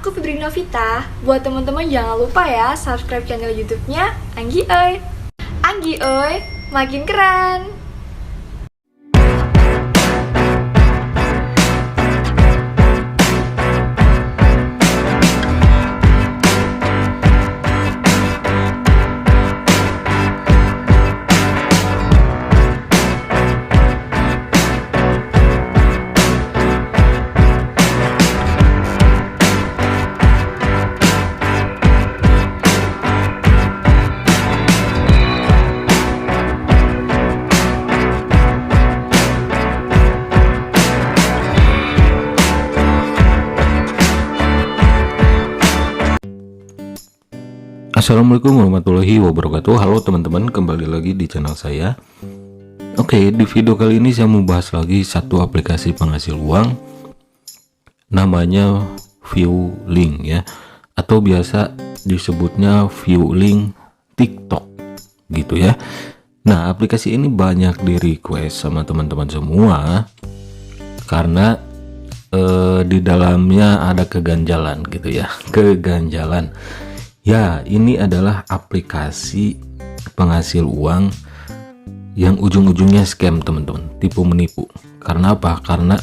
aku Fitri Novita. Buat teman-teman jangan lupa ya subscribe channel YouTube-nya Anggi Oi. Anggi Oi, makin keren. Assalamualaikum warahmatullahi wabarakatuh. Halo teman-teman, kembali lagi di channel saya. Oke, di video kali ini saya membahas lagi satu aplikasi penghasil uang, namanya Viewlink ya, atau biasa disebutnya Viewlink TikTok gitu ya. Nah, aplikasi ini banyak di request sama teman-teman semua karena di dalamnya ada keganjalan gitu ya, keganjalan. Ya, ini adalah aplikasi penghasil uang yang ujung-ujungnya scam teman-teman, tipu menipu. Karena apa? Karena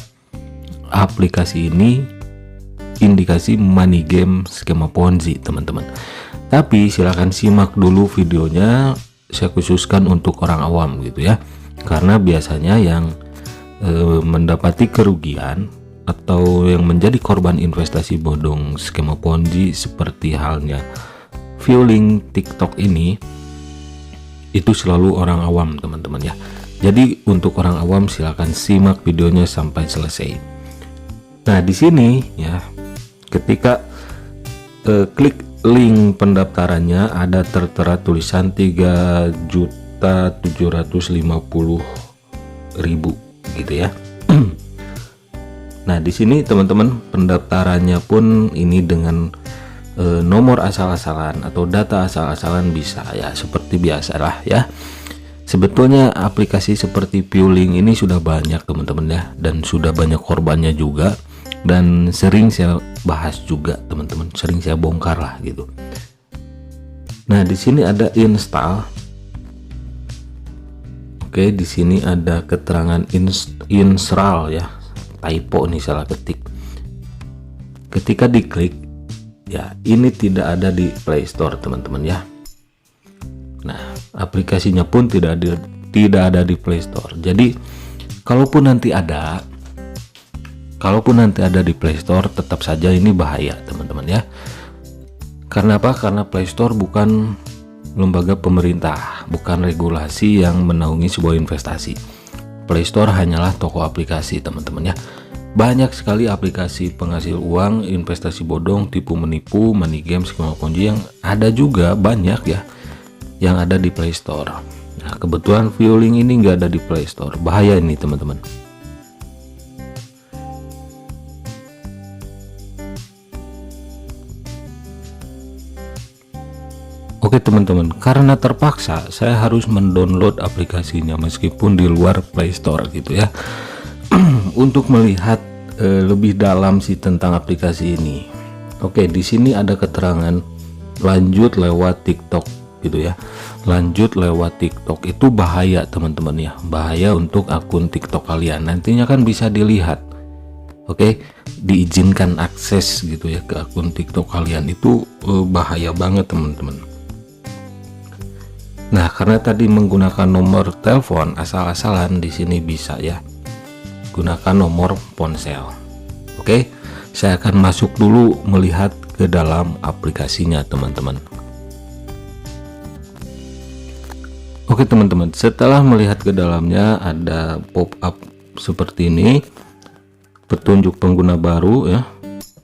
aplikasi ini indikasi money game skema Ponzi teman-teman. Tapi silahkan simak dulu videonya, saya khususkan untuk orang awam gitu ya. Karena biasanya yang mendapati kerugian atau yang menjadi korban investasi bodong skema Ponzi seperti halnya Viewlink TikTok ini, itu selalu orang awam teman-teman ya. Jadi untuk orang awam silakan simak videonya sampai selesai. Nah, di sini ya, ketika klik link pendaftarannya ada tertera tulisan 3.750.000 gitu ya. Nah, di sini teman-teman pendaftarannya pun ini dengan nomor asal-asalan atau data asal-asalan bisa ya, seperti biasalah ya. Sebetulnya aplikasi seperti Viewlink ini sudah banyak teman-teman ya, dan sudah banyak korbannya juga, dan sering saya bahas juga teman-teman, sering saya bongkar lah gitu. Nah, di sini ada install. Oke, di sini ada keterangan install ya, typo nih, salah ketik. Ketika diklik ya, ini tidak ada di Play Store teman-teman ya. Nah, aplikasinya pun tidak ada di Play Store. Jadi kalaupun nanti ada di Play Store, tetap saja ini bahaya teman-teman ya. Karena apa? Karena Play Store bukan lembaga pemerintah, bukan regulasi yang menaungi sebuah investasi. Play Store hanyalah toko aplikasi teman-teman ya. Banyak sekali aplikasi penghasil uang, investasi bodong, tipu menipu, money game, skema Ponzi yang ada juga banyak ya, yang ada di Play Store. Nah, kebetulan Viewlink ini nggak ada di Play Store. Bahaya ini teman-teman. Oke teman-teman, karena terpaksa saya harus mendownload aplikasinya meskipun di luar Play Store gitu ya. Untuk melihat lebih dalam sih tentang aplikasi ini. Oke, di sini ada keterangan lanjut lewat TikTok gitu ya. Lanjut lewat TikTok itu bahaya teman-teman ya. Bahaya untuk akun TikTok kalian. Nantinya kan bisa dilihat. Oke, diizinkan akses gitu ya ke akun TikTok kalian, itu bahaya banget teman-teman. Nah, karena tadi menggunakan nomor telepon asal-asalan, di sini bisa ya. Gunakan nomor ponsel. Oke, saya akan masuk dulu melihat ke dalam aplikasinya teman-teman. Oke teman-teman, setelah melihat ke dalamnya ada pop up seperti ini, petunjuk pengguna baru ya.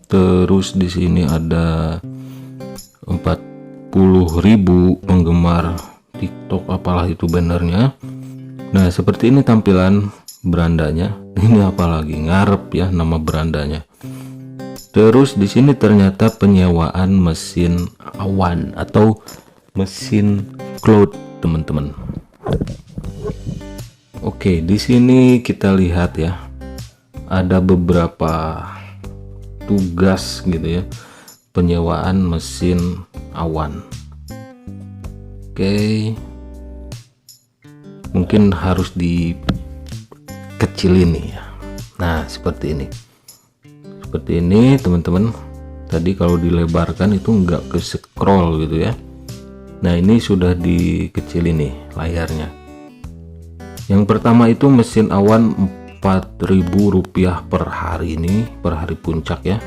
Terus di sini ada 40.000 penggemar TikTok, apalah itu bannernya. Nah, seperti ini tampilan berandanya. Ini apalagi ngarep ya nama berandanya. Terus di sini ternyata penyewaan mesin awan atau mesin cloud teman-teman. Oke, di sini kita lihat ya, ada beberapa tugas gitu ya. penyewaan mesin awan. Oke, mungkin harus dikecilin nih ya. Nah, seperti ini teman-teman. Tadi kalau dilebarkan itu nggak ke scroll gitu ya. Nah, ini sudah dikecilin nih layarnya. Yang pertama itu mesin awan Rp4.000 per hari, ini per hari puncak ya.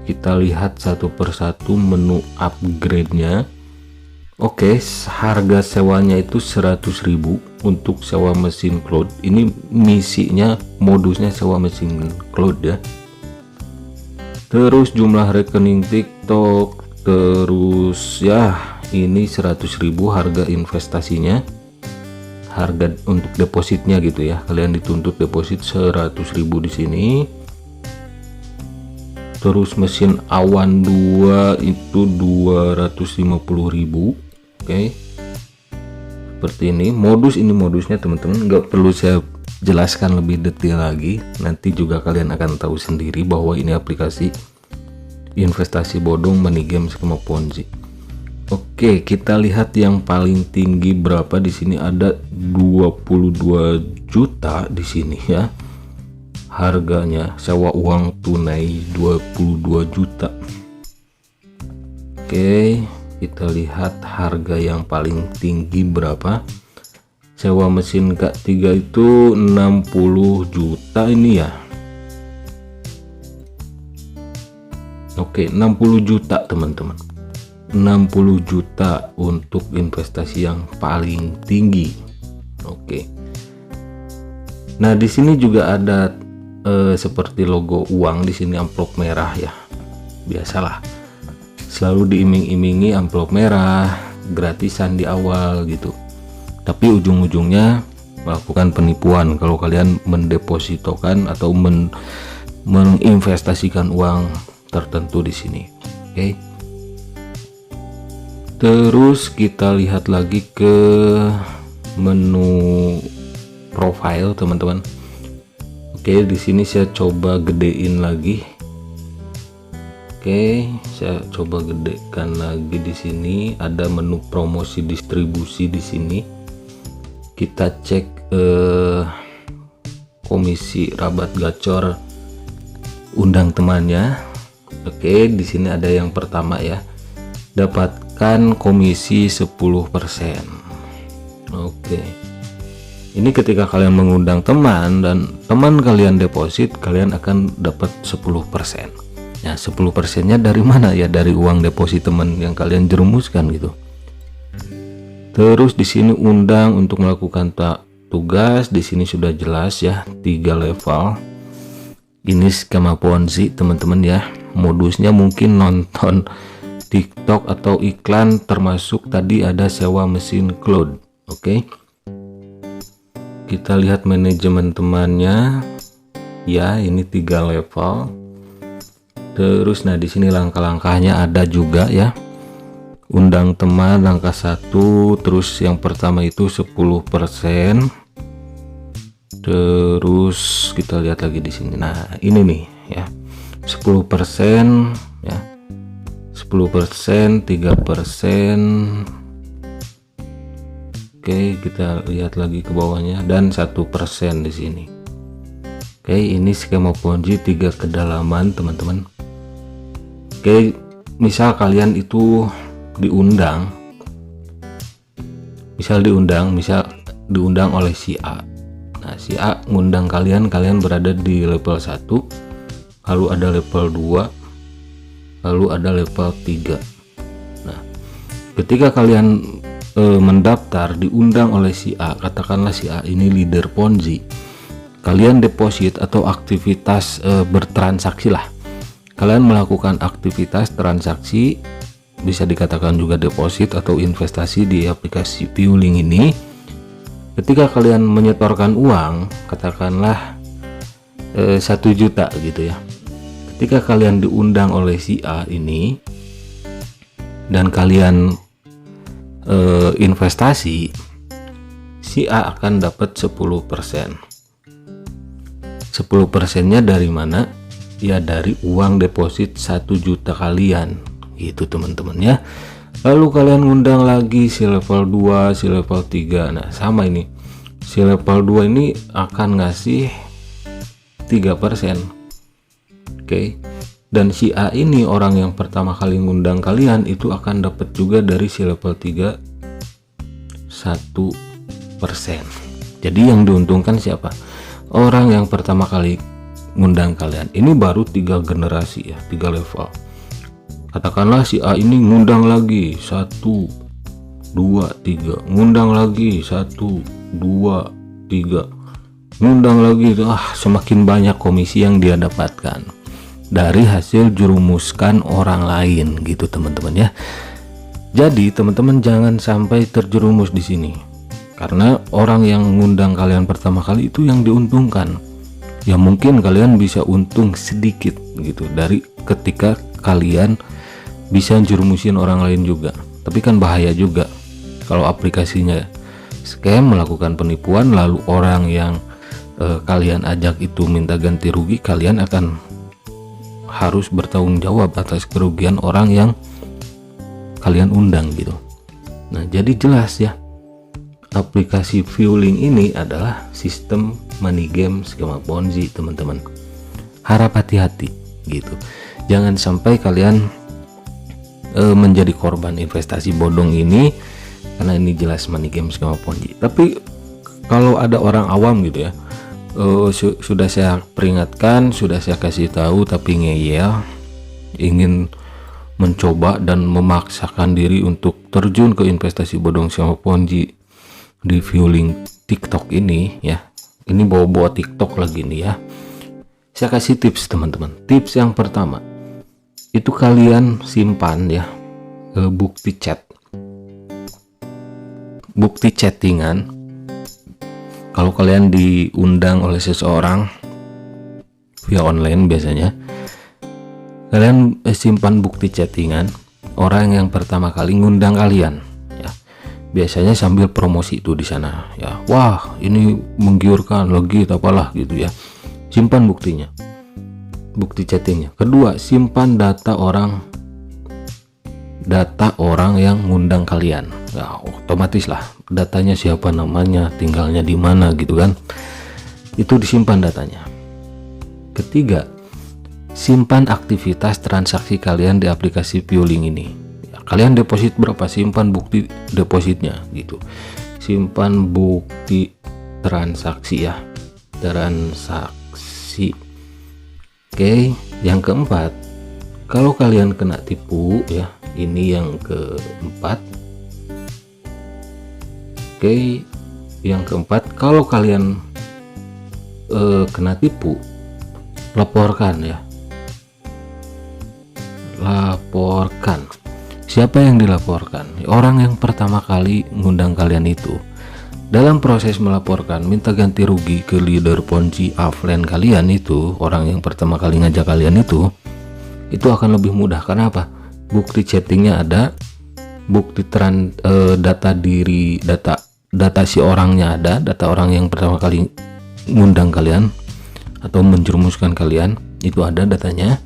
Kita lihat satu persatu menu upgrade-nya. Oke, harga sewanya itu 100.000 untuk sewa mesin cloud. Ini misinya, modusnya sewa mesin cloud ya. Terus jumlah rekening TikTok, terus ya ini 100.000 harga investasinya. Harga untuk depositnya gitu ya. Kalian dituntut deposit 100.000 di sini. Terus mesin awan 2 itu 250.000. Oke. Seperti ini. Ini modusnya teman-teman, nggak perlu saya jelaskan lebih detail lagi. Nanti juga kalian akan tahu sendiri bahwa ini aplikasi investasi bodong, money game sama Ponzi. Oke, kita lihat yang paling tinggi berapa di sini, ada 22 juta di sini ya. Harganya sewa uang tunai 22 juta. Oke, kita lihat harga yang paling tinggi berapa. Sewa mesin K3 itu 60 juta ini ya. Oke, 60 juta teman-teman. 60 juta untuk investasi yang paling tinggi. Oke. Nah, di sini juga ada seperti logo uang di sini, amplop merah ya. Biasalah. Selalu diiming-imingi amplop merah, gratisan di awal gitu. Tapi ujung-ujungnya melakukan penipuan kalau kalian mendepositokan atau menginvestasikan uang tertentu di sini. Oke. Terus kita lihat lagi ke menu profile teman-teman. Oke, di sini saya coba gedein lagi. Oke, saya coba gedekan lagi. Di sini ada menu promosi distribusi di sini. Kita cek komisi rabat gacor undang temannya. Oke, di sini ada yang pertama ya. Dapatkan komisi 10%. Oke. Ini ketika kalian mengundang teman dan teman kalian deposit, kalian akan dapat 10%. Ya, 10%-nya dari mana ya? Dari uang deposit teman yang kalian jerumuskan gitu. Terus di sini undang untuk melakukan tugas. Di sini sudah jelas ya, 3 level. Ini skema Ponzi teman-teman ya. Modusnya mungkin nonton TikTok atau iklan, termasuk tadi ada sewa mesin cloud. Oke. Kita lihat manajemen temannya. Ya, ini 3 level. Terus nah di sini langkah-langkahnya ada juga ya. Undang teman langkah 1, terus yang pertama itu 10%. Terus kita lihat lagi di sini. Nah, ini nih ya. 10% ya. 10%, 3%. Oke, kita lihat lagi ke bawahnya dan 1% di sini. Oke, ini skema Ponzi 3 kedalaman, teman-teman. Oke, misal kalian itu diundang, misal diundang oleh si A. Nah, si A ngundang kalian berada di level 1, lalu ada level 2, lalu ada level 3. Nah, ketika kalian mendaftar, diundang oleh si A, katakanlah si A ini leader Ponzi, kalian deposit atau aktivitas bertransaksi lah. Kalian melakukan aktivitas transaksi, bisa dikatakan juga deposit atau investasi di aplikasi Piuling ini. Ketika kalian menyetorkan uang, katakanlah 1 juta gitu ya. Ketika kalian diundang oleh si A ini dan kalian investasi, si A akan dapat 10%. 10%-nya dari mana? ya dari uang deposit 1 juta kalian gitu teman-teman ya. Lalu kalian ngundang lagi si level 2, si level 3. Nah sama ini, si level 2 ini akan ngasih 3%. Oke. Dan si A ini, orang yang pertama kali ngundang kalian, itu akan dapat juga dari si level 3 1%. Jadi yang diuntungkan siapa? Orang yang pertama kali ngundang kalian. Ini baru 3 generasi ya, 3 level. Katakanlah si A ini ngundang lagi 1, 2, 3, ngundang lagi 1, 2, 3, ngundang lagi. Semakin banyak komisi yang dia dapatkan dari hasil jerumuskan orang lain gitu teman-teman ya. Jadi teman-teman jangan sampai terjerumus di sini, karena orang yang ngundang kalian pertama kali itu yang diuntungkan. Ya mungkin kalian bisa untung sedikit gitu dari ketika kalian bisa jerumusin orang lain juga. Tapi kan bahaya juga kalau aplikasinya scam, melakukan penipuan, lalu orang yang kalian ajak itu minta ganti rugi, kalian akan harus bertanggung jawab atas kerugian orang yang kalian undang gitu. Nah jadi jelas ya, aplikasi Fueling ini adalah sistem money game skema Ponzi teman-teman. Harap hati-hati gitu, jangan sampai kalian menjadi korban investasi bodong ini, karena ini jelas money game skema Ponzi. Tapi kalau ada orang awam gitu ya, sudah saya peringatkan, sudah saya kasih tahu tapi ngeyel, ingin mencoba dan memaksakan diri untuk terjun ke investasi bodong skema Ponzi di Fueling TikTok ini ya. Ini bawa-bawa TikTok lagi nih ya. Saya kasih tips teman-teman. Tips yang pertama, itu kalian simpan ya bukti chattingan. Kalau kalian diundang oleh seseorang via online, biasanya kalian simpan bukti chattingan orang yang pertama kali ngundang kalian ya. Biasanya sambil promosi itu di sana ya. Wah, ini menggiurkan lagi apalah gitu ya. Simpan buktinya, bukti chattingnya. Kedua, simpan data orang yang ngundang kalian ya, otomatis lah datanya, siapa namanya, tinggalnya di mana gitu kan, itu disimpan datanya. Ketiga, simpan aktivitas transaksi kalian di aplikasi Fueling ini ya. Kalian deposit berapa, simpan bukti depositnya gitu. Simpan bukti transaksi ya, transaksi. Oke, yang keempat, kalau kalian kena tipu ya, ini yang keempat. Oke, yang keempat, kalau kalian kena tipu, laporkan ya. Laporkan. Siapa yang dilaporkan? Orang yang pertama kali ngundang kalian itu. Dalam proses melaporkan, minta ganti rugi ke leader Ponzi offline kalian itu, orang yang pertama kali ngajak kalian itu akan lebih mudah. Karena apa? Bukti chattingnya ada, bukti data diri, data si orangnya ada, data orang yang pertama kali ngundang kalian atau menjerumuskan kalian itu ada datanya.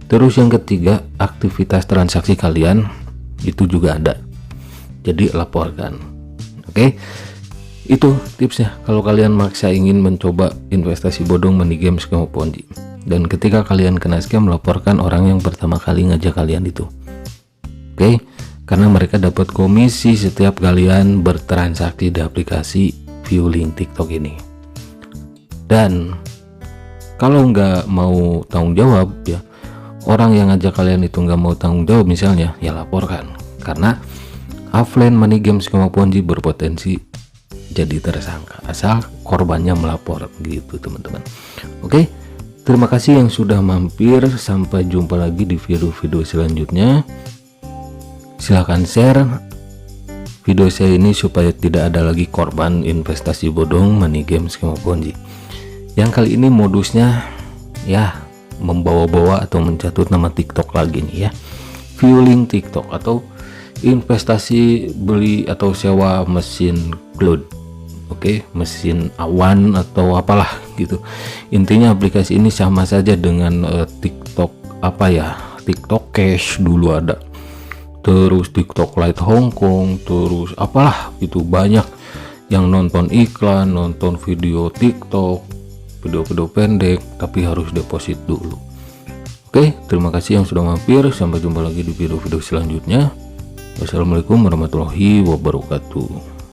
Terus yang ketiga, aktivitas transaksi kalian itu juga ada. Jadi laporkan. Oke, itu tipsnya kalau kalian maksa ingin mencoba investasi bodong, money game, skema Ponzi. Dan ketika kalian kena scam, laporkan orang yang pertama kali ngajak kalian itu. Oke, karena mereka dapat komisi setiap kalian bertransaksi di aplikasi Fueling TikTok ini. Dan kalau nggak mau tanggung jawab ya, orang yang ngajak kalian itu nggak mau tanggung jawab misalnya, ya laporkan. Karena offline money game skema Ponzi berpotensi jadi tersangka asal korbannya melapor gitu teman-teman. Oke, terima kasih yang sudah mampir. Sampai jumpa lagi di video-video selanjutnya. Silahkan share video saya ini supaya tidak ada lagi korban investasi bodong, money game, skema Ponzi. Yang kali ini modusnya ya membawa-bawa atau mencatut nama TikTok lagi nih ya, Fueling TikTok, atau investasi beli atau sewa mesin cloud. Oke, mesin awan atau apalah gitu. Intinya aplikasi ini sama saja dengan TikTok TikTok Cash dulu ada, terus TikTok Lite Hong Kong, terus apalah gitu, banyak yang nonton iklan, nonton video TikTok, video-video pendek, tapi harus deposit dulu. Oke, terima kasih yang sudah mampir. Sampai jumpa lagi di video-video selanjutnya. Wassalamualaikum warahmatullahi wabarakatuh.